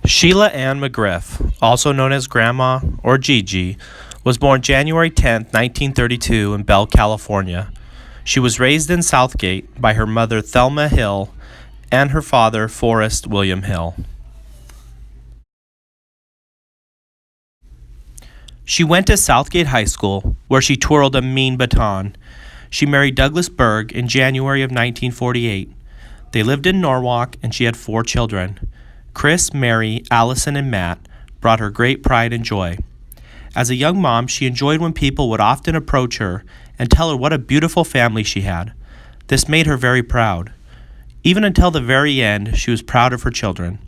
Sheila Ann McGriff, also known as Grandma or Gigi, was born January 10, 1932 in Bell, California. She was raised in Southgate by her mother Thelma Hill and her father Forrest William Hill. She went to Southgate High School, where she twirled a mean baton. She married Douglas Berg in January of 1948. They lived in Norwalk, and she had 4 children. Chris, Mary, Allison, and Matt brought her great pride and joy. As a young mom, she enjoyed when people would often approach her and tell her what a beautiful family she had. This made her very proud. Even until the very end, she was proud of her children.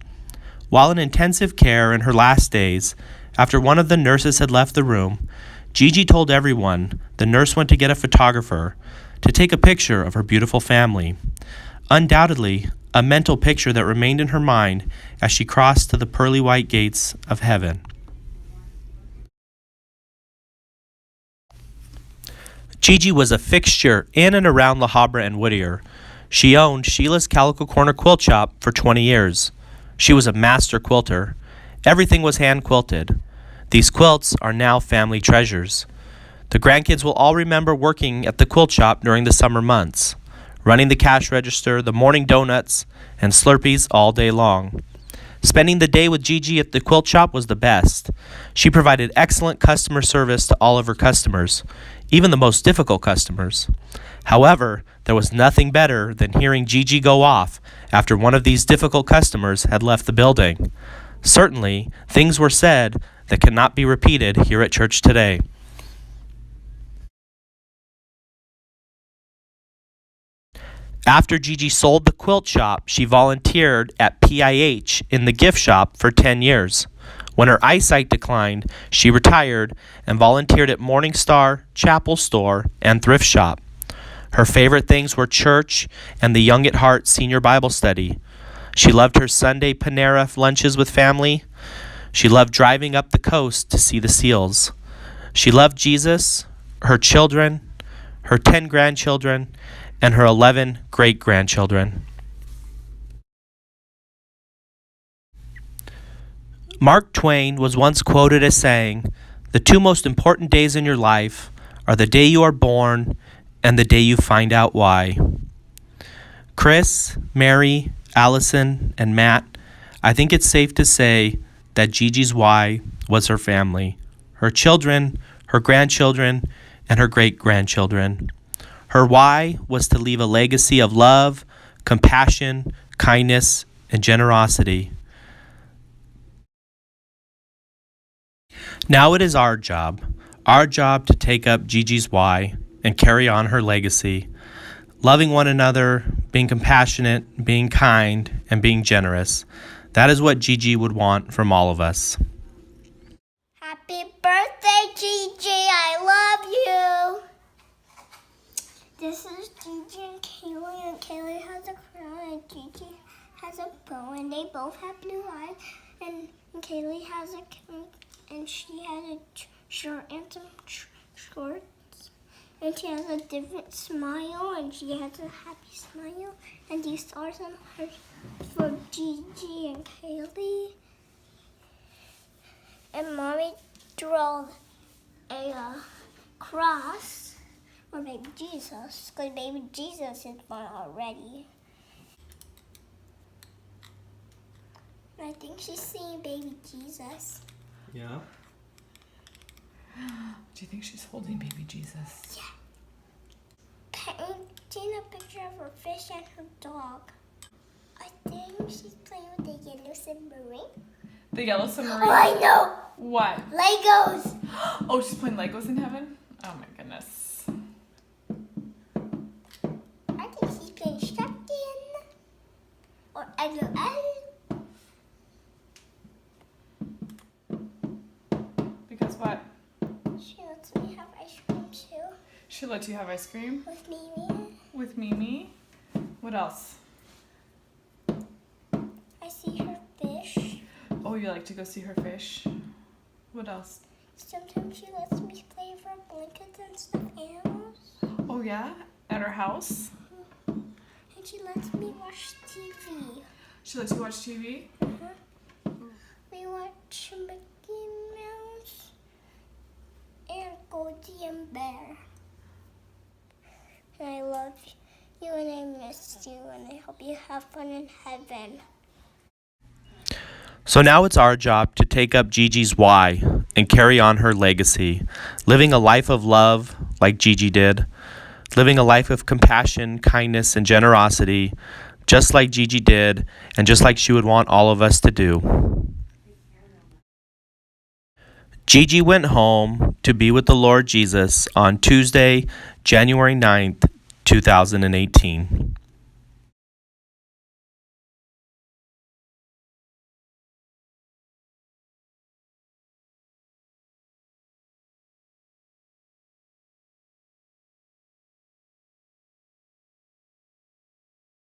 While in intensive care in her last days, after one of the nurses had left the room, Gigi told everyone the nurse went to get a photographer to take a picture of her beautiful family. Undoubtedly, a mental picture that remained in her mind as she crossed to the pearly white gates of heaven. Gigi was a fixture in and around La Habra and Whittier. She owned Sheila's Calico Corner Quilt Shop for 20 years. She was a master quilter. Everything was hand-quilted. These quilts are now family treasures. The grandkids will all remember working at the quilt shop during the summer months, running the cash register, the morning donuts, and Slurpees all day long. Spending the day with Gigi at the quilt shop was the best. She provided excellent customer service to all of her customers, even the most difficult customers. However, there was nothing better than hearing Gigi go off after one of these difficult customers had left the building. Certainly, things were said that cannot be repeated here at church today. After Gigi sold the quilt shop, she volunteered at PIH in the gift shop for 10 years. When her eyesight declined, she retired and volunteered at Morning Star, Chapel Store, and Thrift Shop. Her favorite things were church and the Young at Heart Senior Bible Study. She loved her Sunday Panera lunches with family. She loved driving up the coast to see the seals. She loved Jesus, her children, her 10 grandchildren, and her 11 great-grandchildren. Mark Twain was once quoted as saying, "The 2 most important days in your life are the day you are born and the day you find out why." Chris, Mary, Allison, and Matt, I think it's safe to say that Gigi's why was her family, her children, her grandchildren, and her great-grandchildren. Her why was to leave a legacy of love, compassion, kindness, and generosity. Now it is our job to take up Gigi's why and carry on her legacy, loving one another, being compassionate, being kind, and being generous. That is what Gigi would want from all of us. Happy birthday, Gigi! I love you! This is Gigi and Kaylee has a crown, and Gigi has a bow, and they both have blue eyes, and Kaylee has and she has a shirt and some shorts, and she has a different smile, and she has a happy smile, and these stars on her for Gigi and Kaylee. And Mommy drew a cross for baby Jesus, because baby Jesus is born already. And I think she's seeing baby Jesus. Yeah? Do you think she's holding baby Jesus? Yeah. Painting a picture of her fish and her dog. I think she's playing with the yellow submarine. The yellow submarine? Oh, I know! What? Legos! Oh, she's playing Legos in heaven? Oh my goodness. I think she's playing Shopkin. Or LOL. Because what? She lets me have ice cream too. She lets you have ice cream? With Mimi. With Mimi? What else? I see her fish. Oh, you like to go see her fish? What else? Sometimes she lets me play with her blankets and stuffed animals. Oh yeah? At her house? And she lets me watch TV. She lets you watch TV? Uh-huh. we watch Mickey Mouse and Goldie and Bear. And I love you and I miss you and I hope you have fun in heaven. So now it's our job to take up Gigi's why and carry on her legacy, living a life of love like Gigi did, living a life of compassion, kindness, and generosity, just like Gigi did, and just like she would want all of us to do. Gigi went home to be with the Lord Jesus on Tuesday, January 9th, 2018.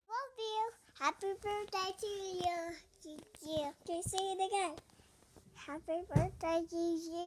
Love you. Happy birthday to you, Gigi. Can you say it again? Happy birthday, Gigi.